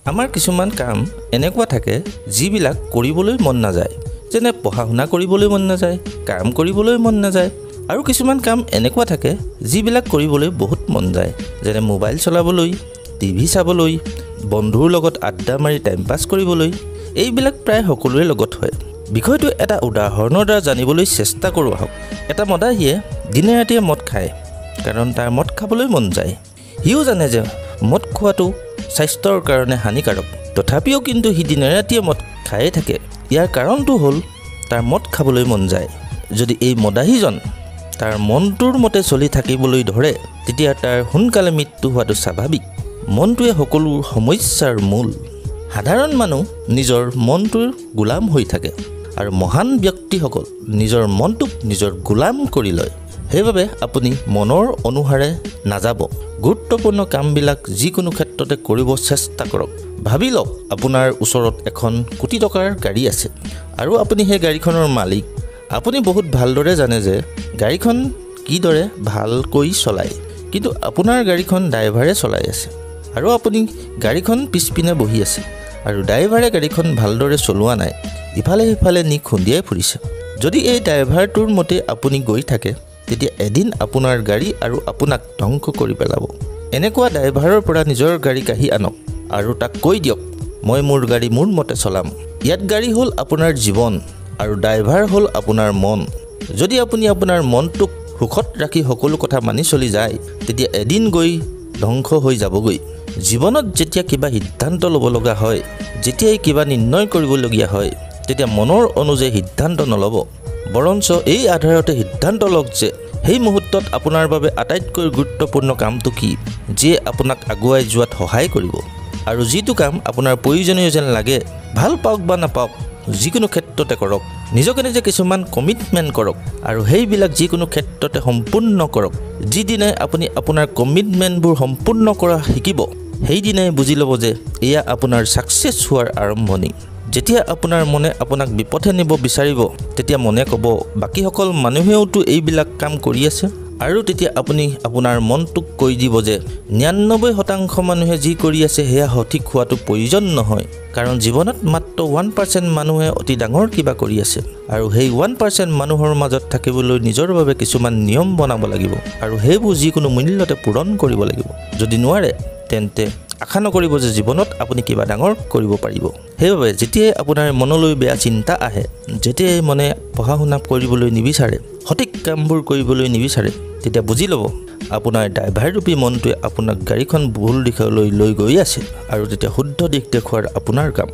আমাৰ কিছুমান কাম এনেকুৱা থাকে যিবিলাক কৰিবলৈ মন নাযায়, যেনে পঢ়া শুনা কৰিবলৈ মন নাযায়, কাম কৰিবলৈ মন নাযায়। আৰু কিছুমান কাম এনেকুৱা থাকে যিবিলাক কৰিবলৈ বহুত মন যায়, যেনে মোবাইল চলাবলৈ, টিভি চাবলৈ, বন্ধুৰ লগত আড্ডা মাৰি টাইম পাছ কৰিবলৈ। এইবিলাক প্ৰায় সকলোৰে লগত হয়। বিষয়টো এটা উদাহৰণৰ দ্বাৰা জানিবলৈ চেষ্টা কৰোঁ আহক। এটা মদাহীয়ে দিনে ৰাতিয়ে মদ খায়, কাৰণ তাৰ মদ খাবলৈ মন যায়। সিও জানে যে মদ খোৱাটো স্বাস্থ্যৰ কাৰণে হানিকাৰক, তথাপিও কিন্তু সি দিনে ৰাতিয়ে মদ খায়ে থাকে। ইয়াৰ কাৰণটো হ'ল তাৰ মদ খাবলৈ মন যায়। যদি এই মদাহীজন তাৰ মনটোৰ মতে চলি থাকিবলৈ ধৰে, তেতিয়া তাৰ সোনকালে মৃত্যু হোৱাটো স্বাভাৱিক। মনটোৱে সকলো সমস্যাৰ মূল। সাধাৰণ মানুহ নিজৰ মনটোৰ গোলাম হৈ থাকে, আৰু মহান ব্যক্তিসকল নিজৰ মনটোক নিজৰ গোলাম কৰি লয়। সেইবাবে আপুনি মনৰ অনুসাৰে নাযাব। গুৰুত্বপূৰ্ণ কামবিলাক যিকোনো ক্ষেত্ৰতে কৰিব চেষ্টা কৰক। ভাবি লওক আপোনাৰ ওচৰত এখন কোটি টকাৰ গাড়ী আছে, আৰু আপুনি সেই গাড়ীখনৰ মালিক। আপুনি বহুত ভালদৰে জানে যে গাড়ীখন কিদৰে ভালকৈ চলায়, কিন্তু আপোনাৰ গাড়ীখন ড্ৰাইভাৰে চলাই আছে, আৰু আপুনি গাড়ীখন পিছপিনে বহি আছে, আৰু ড্ৰাইভাৰে গাড়ীখন ভালদৰে চলোৱা নাই, ইফালে সিফালে নি খুন্দিয়াই ফুৰিছে। যদি এই ড্ৰাইভাৰটোৰ মতে আপুনি গৈ থাকে, তেতিয়া এদিন আপোনাৰ গাড়ী আৰু আপোনাক ধ্বংস কৰি পেলাব। এনেকুৱা ড্ৰাইভাৰৰ পৰা নিজৰ গাড়ী কাঢ়ি আনক, আৰু তাক কৈ দিয়ক, মই মোৰ গাড়ী মোৰ মতে চলাম। ইয়াত গাড়ী হ'ল আপোনাৰ জীৱন, আৰু ড্ৰাইভাৰ হ'ল আপোনাৰ মন। যদি আপুনি আপোনাৰ মনটোক সুখত ৰাখি সকলো কথা মানি চলি যায়, তেতিয়া এদিন গৈ ধ্বংস হৈ যাবগৈ। জীৱনত যেতিয়া কিবা সিদ্ধান্ত ল'ব লগা হয়, যেতিয়াই কিবা নিৰ্ণয় কৰিবলগীয়া হয়, তেতিয়া মনৰ অনুযায়ী সিদ্ধান্ত নল'ব, বৰঞ্চ এই আধাৰতে সিদ্ধান্ত লওক যে সেই মুহূৰ্তত আপোনাৰ বাবে আটাইতকৈ গুৰুত্বপূৰ্ণ কামটো কি, যিয়ে আপোনাক আগুৱাই যোৱাত সহায় কৰিব। আৰু যিটো কাম আপোনাৰ প্ৰয়োজনীয় যেন লাগে, ভাল পাওক বা নাপাওক, যিকোনো ক্ষেত্ৰতে কৰক। নিজকে নিজে কিছুমান কমিটমেণ্ট কৰক, আৰু সেইবিলাক যিকোনো ক্ষেত্ৰতে সম্পূৰ্ণ কৰক। যিদিনাই আপুনি আপোনাৰ কমিটমেণ্টবোৰ সম্পূৰ্ণ কৰা শিকিব, সেইদিনাই বুজি ল'ব যে এয়া আপোনাৰ ছাকচেছ হোৱাৰ আৰম্ভণি। যেতিয়া আপোনাৰ মনে আপোনাক বিপথে নিব বিচাৰিব, তেতিয়া মনে ক'ব বাকীসকল মানুহেওতো এইবিলাক কাম কৰি আছে। আৰু তেতিয়া আপুনি আপোনাৰ মনটোক কৈ দিব যে 99% মানুহে যি কৰি আছে সেয়া সঠিক হোৱাটো প্ৰয়োজন নহয়, কাৰণ জীৱনত মাত্ৰ 1% মানুহে অতি ডাঙৰ কিবা কৰি আছে, আৰু সেই 1% মানুহৰ মাজত থাকিবলৈ নিজৰ বাবে কিছুমান নিয়ম বনাব লাগিব, আৰু সেইবোৰ যিকোনো মূল্যতে পূৰণ কৰিব লাগিব। যদি নোৱাৰে, তেন্তে আশা নকৰিব যে জীৱনত আপুনি কিবা ডাঙৰ কৰিব পাৰিব। সেইবাবে যেতিয়াই আপোনাৰ মনলৈ বেয়া চিন্তা আহে, যেতিয়াই মনে পঢ়া শুনা কৰিবলৈ নিবিচাৰে, সঠিক কামবোৰ কৰিবলৈ নিবিচাৰে, তেতিয়া বুজি ল'ব আপোনাৰ ড্ৰাইভাৰৰূপী মনটোৱে আপোনাক গাড়ীখন ভুল দিশলৈ লৈ গৈ আছে, আৰু তেতিয়া শুদ্ধ দিশ দেখুওৱাৰ আপোনাৰ কাম।